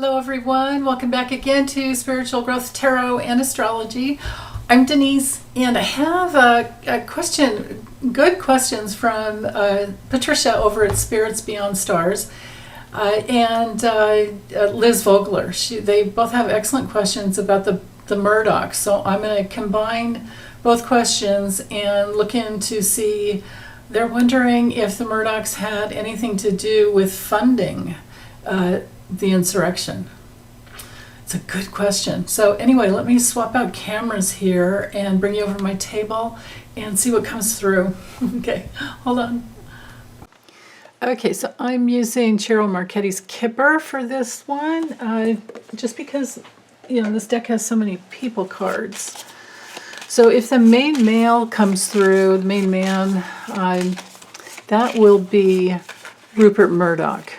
Hello everyone, welcome back again to Spiritual Growth Tarot and Astrology. I'm Denise and I have a question, good questions from Patricia over at Spirits Beyond Stars and Liz Vogler. They both have excellent questions about the Murdoch, so I'm going to combine both questions and look in to see. They're wondering if the Murdochs had anything to do with funding the insurrection. It's a good question. So anyway, let me swap out cameras here and bring you over to my table and see what comes through. Okay, hold on. Okay, so I'm using Cheryl Marchetti's Kipper for this one, just because, you know, this deck has so many people cards. So if the main male comes through, the main man, that will be Rupert Murdoch.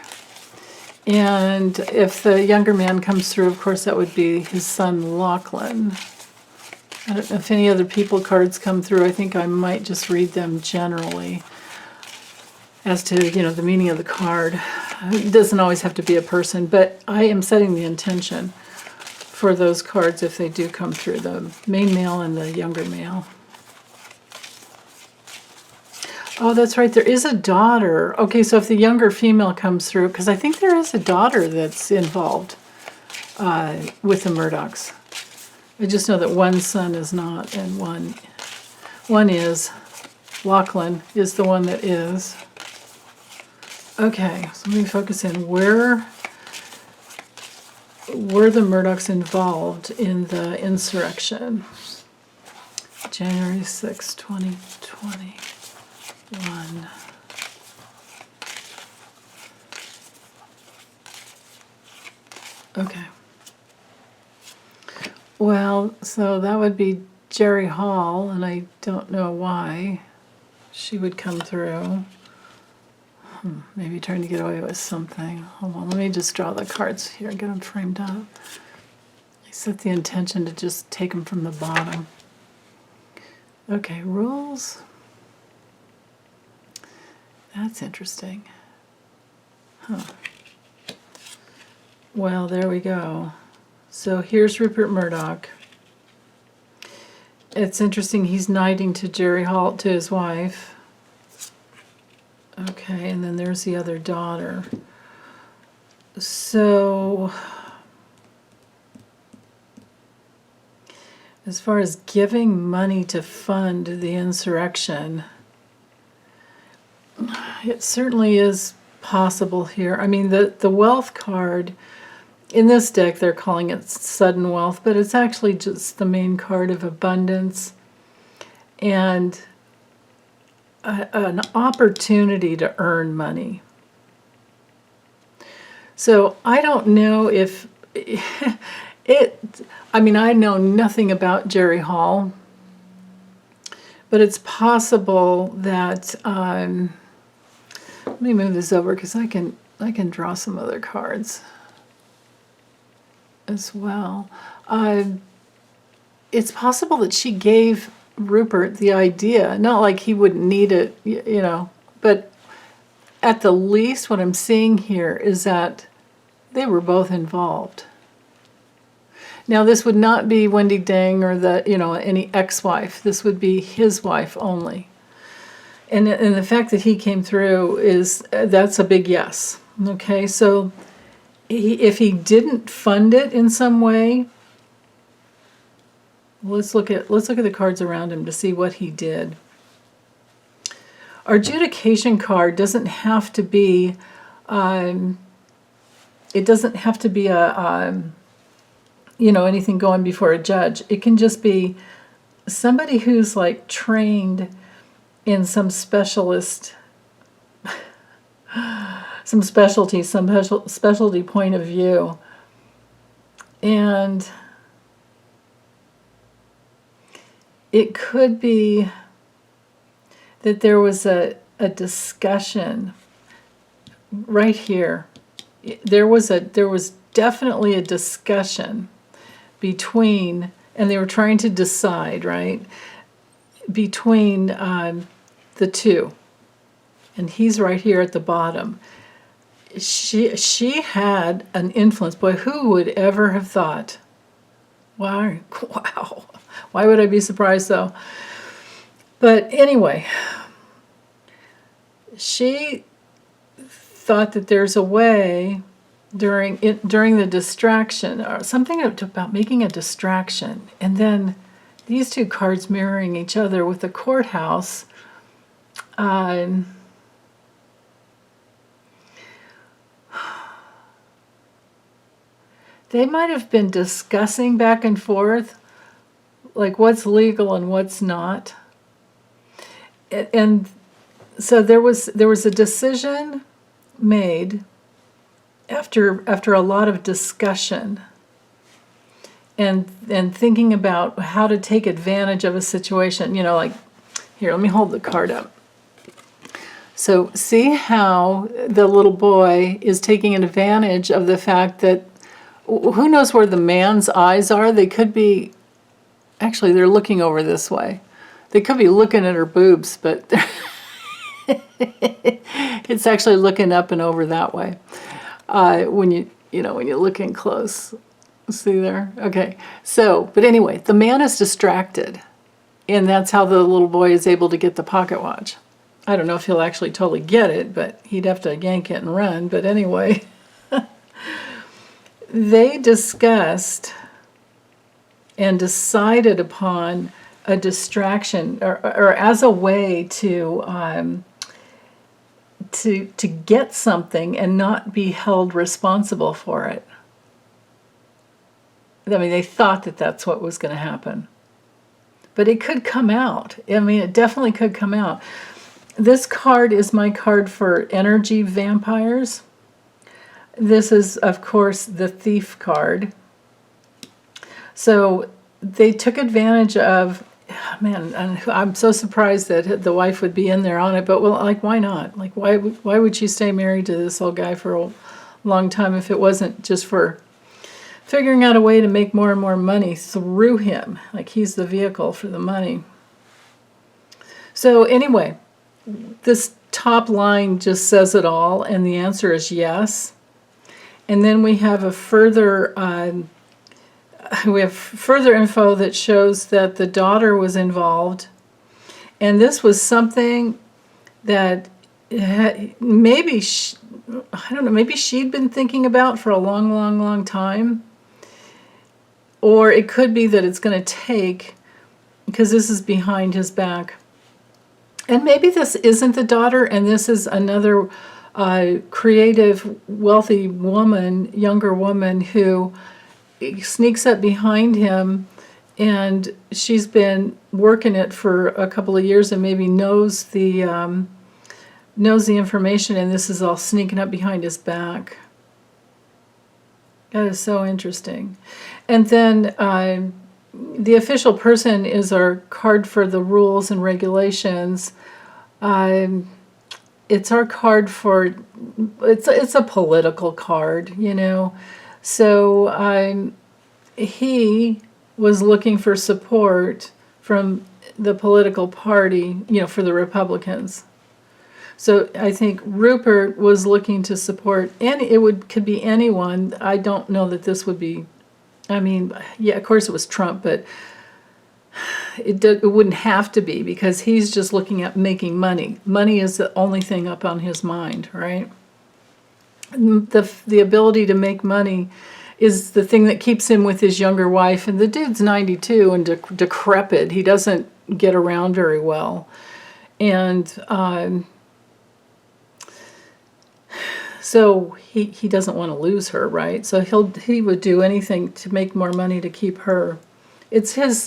And if the younger man comes through, of course, that would be his son Lachlan. I don't know if any other people cards come through. I think I might just read them generally as to, you know, the meaning of the card. It doesn't always have to be a person, but I am setting the intention for those cards if they do come through, the main male and the younger male. Oh, that's right. There is a daughter. Okay, so if the younger female comes through, because I think there is a daughter that's involved with the Murdochs. I just know that one son is not, and one is. Lachlan is the one that is. Okay, so let me focus in. Were the Murdochs involved in the insurrection? January 6, 2020. One. Okay. Well, so that would be Jerry Hall, and I don't know why she would come through. Maybe trying to get away with something. Hold on, let me just draw the cards here, get them framed up. I set the intention to just take them from the bottom. Okay, rules. That's interesting. Huh. Well, there we go. So here's Rupert Murdoch. It's interesting, he's knighting to Jerry Hall, to his wife. Okay, and then there's the other daughter. So, as far as giving money to fund the insurrection, it certainly is possible here. I mean, the wealth card, in this deck they're calling it sudden wealth, but it's actually just the main card of abundance and an opportunity to earn money. So I don't know if I mean, I know nothing about Jerry Hall, but it's possible that let me move this over because I can draw some other cards as well. It's possible that she gave Rupert the idea, not like he wouldn't need it, you know, but at the least what I'm seeing here is that they were both involved. Now this would not be Wendy Dang or any ex-wife. This would be his wife only. And the fact that he came through that's a big yes. Okay, so if he didn't fund it in some way, let's look at the cards around him to see what he did. Our adjudication card doesn't have to be. It doesn't have to be a anything going before a judge. It can just be somebody who's like trained in some specialty point of view. And it could be that there was a discussion right here. There was definitely a discussion between, and they were trying to decide, right, between the two. And he's right here at the bottom. she had an influence. Boy, who would ever have thought? Wow, wow. Why would I be surprised though? But anyway, she thought that there's a way during the distraction, or something about making a distraction, and then these two cards mirroring each other with the courthouse. They might have been discussing back and forth, like what's legal and what's not. And so there was a decision made after a lot of discussion and thinking about how to take advantage of a situation. You know, like, here, let me hold the card up. So see how the little boy is taking advantage of the fact that who knows where the man's eyes are? They could be, actually, they're looking over this way. They could be looking at her boobs, but it's actually looking up and over that way. When you're looking close. See there? Okay. So, but anyway, the man is distracted, and that's how the little boy is able to get the pocket watch. I don't know if he'll actually totally get it, but he'd have to yank it and run. But anyway, they discussed and decided upon a distraction, or as a way to get something and not be held responsible for it. I mean, they thought that that's what was going to happen. But it could come out. I mean, it definitely could come out. This card is my card for energy vampires. This is, of course, the Thief card. So they took advantage of, man, I'm so surprised that the wife would be in there on it, but well, like, why not? Like, why would she stay married to this old guy for a long time if it wasn't just for figuring out a way to make more and more money through him? Like, he's the vehicle for the money. So anyway, this top line just says it all, and the answer is yes. And then we have a further info that shows that the daughter was involved, and this was something that maybe maybe she'd been thinking about for a long, long, long time, or it could be that it's going to take, because this is behind his back, and maybe this isn't the daughter, and this is another creative, wealthy woman, younger woman who sneaks up behind him, and she's been working it for a couple of years and maybe knows the information, and this is all sneaking up behind his back. That is so interesting. And then the official person is our card for the rules and regulations. It's our card for, it's a political card, you know. So he was looking for support from the political party, you know, for the Republicans. So I think Rupert was looking to support, and could be anyone. I don't know that this would be, I mean, yeah, of course it was Trump, but it wouldn't have to be, because he's just looking at making money. Money is the only thing up on his mind, right? The ability to make money is the thing that keeps him with his younger wife, and the dude's 92 and decrepit. He doesn't get around very well, and so he doesn't want to lose her, right? So he would do anything to make more money to keep her. It's his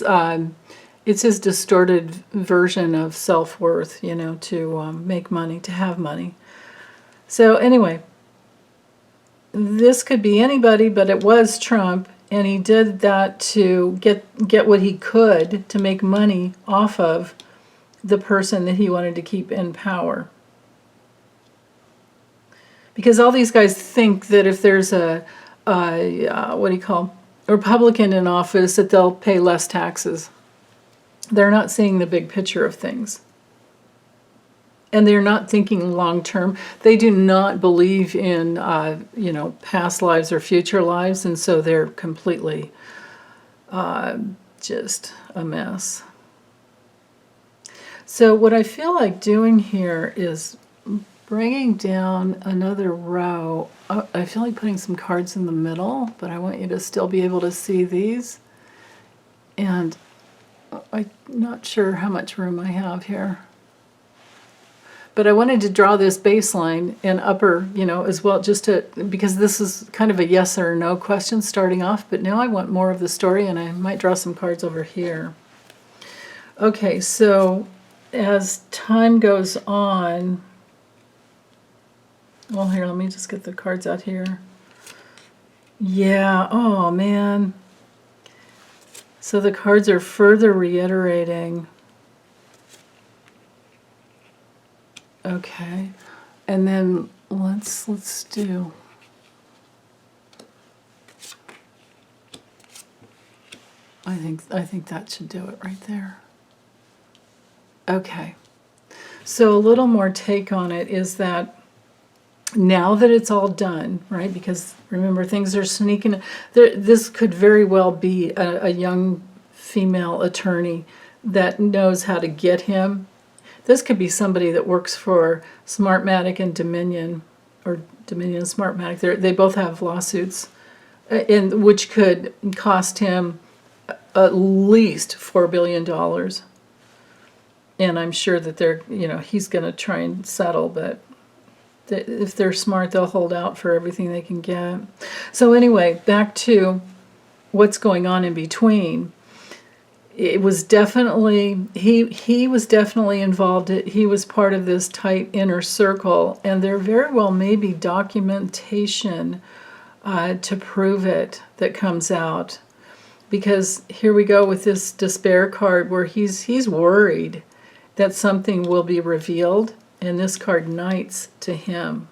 distorted version of self-worth, you know, to make money, to have money. So anyway, this could be anybody, but it was Trump, and he did that to get what he could to make money off of the person that he wanted to keep in power. Because all these guys think that if there's a Republican in office, that they'll pay less taxes. They're not seeing the big picture of things. and they're not thinking long term. They do not believe in, past lives or future lives, and so they're completely just a mess. So what I feel like doing here is bringing down another row. I feel like putting some cards in the middle, but I want you to still be able to see these. And I'm not sure how much room I have here. But I wanted to draw this baseline and upper, as well, because this is kind of a yes or no question starting off, but now I want more of the story, and I might draw some cards over here. Okay, so as time goes on, well, here, let me just get the cards out here. Yeah, oh man. So the cards are further reiterating. Okay, and then let's do. I think that should do it right there. Okay, so a little more take on it is that now that it's all done, right? Because remember, things are sneaking. This could very well be a young female attorney that knows how to get him. This could be somebody that works for Smartmatic and Dominion, or Dominion and Smartmatic. They both have lawsuits, which could cost him at least $4 billion. And I'm sure that he's going to try and settle, but if they're smart, they'll hold out for everything they can get. So anyway, back to what's going on in between. It was definitely, he was definitely involved. He was part of this tight inner circle, and there very well may be documentation to prove it that comes out. Because here we go with this despair card where he's worried that something will be revealed, and this card knights to him.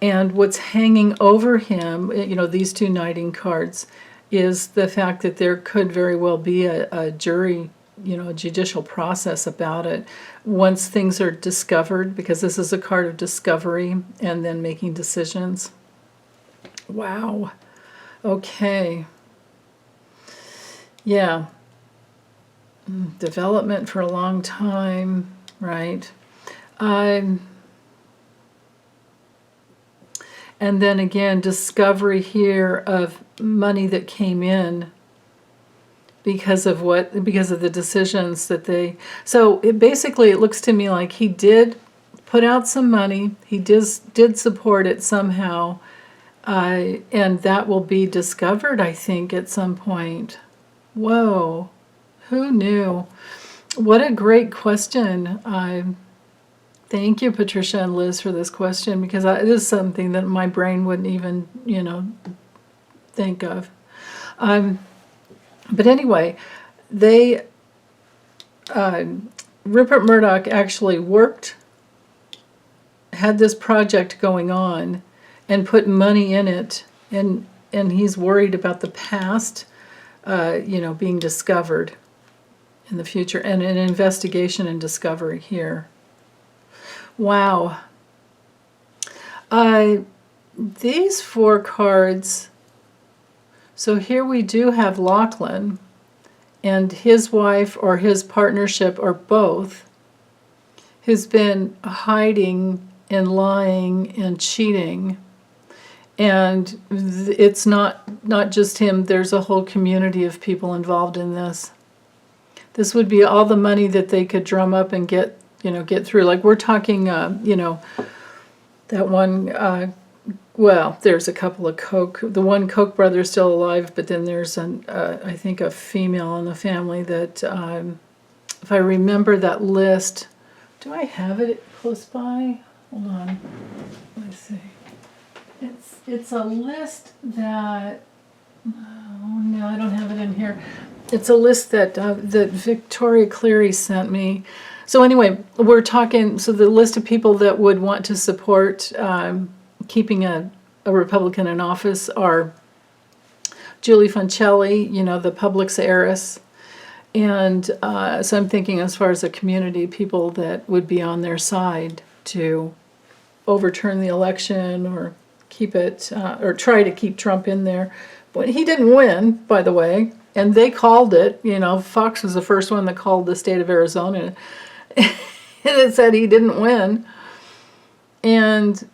And what's hanging over him, these two knighting cards, is the fact that there could very well be a jury, a judicial process about it once things are discovered, because this is a card of discovery and then making decisions. Wow. Okay. Yeah. Development for a long time, right? And then again, discovery here of money that came in because of the decisions that they. So it looks to me like he did put out some money. He did support it somehow, and that will be discovered, I think, at some point. Whoa, who knew? What a great question. Thank you, Patricia and Liz, for this question, because it is something that my brain wouldn't even, think of. But anyway, Rupert Murdoch actually had this project going on and put money in it, and he's worried about the past, being discovered in the future, and an investigation and discovery here. Wow. These four cards, so here we do have Lachlan and his wife or his partnership or both, who's been hiding and lying and cheating. And it's not just him, there's a whole community of people involved in this. This would be all the money that they could drum up and get through. Like we're talking, that one, there's a couple of Koch. The one Koch brother is still alive, but then there's, I think, a female in the family that, if I remember that list, do I have it close by? Hold on. Let me see. It's a list that, oh no, I don't have it in here. It's a list that Victoria Cleary sent me. So anyway, we're talking, so the list of people that would want to support keeping a Republican in office are Julie Foncelli, the Publix heiress, And so I'm thinking, as far as a community, people that would be on their side to overturn the election or keep it, or try to keep Trump in there. But he didn't win, by the way, and they called it. You know, Fox was the first one that called the state of Arizona, and it said he didn't win. And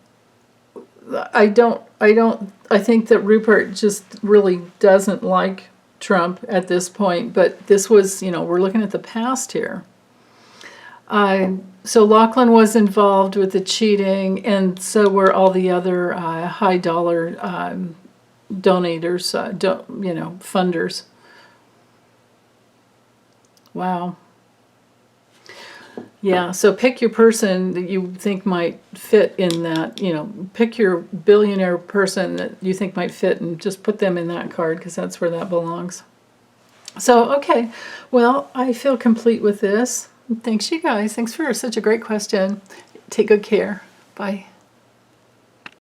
I think that Rupert just really doesn't like Trump at this point, but this was, we're looking at the past here. So Lachlan was involved with the cheating, and so were all the other high dollar donators, funders. Wow. Yeah, so pick your person that you think might fit in that, pick your billionaire person that you think might fit and just put them in that card, because that's where that belongs. So, okay, well, I feel complete with this. Thanks, you guys. Thanks for such a great question. Take good care. Bye.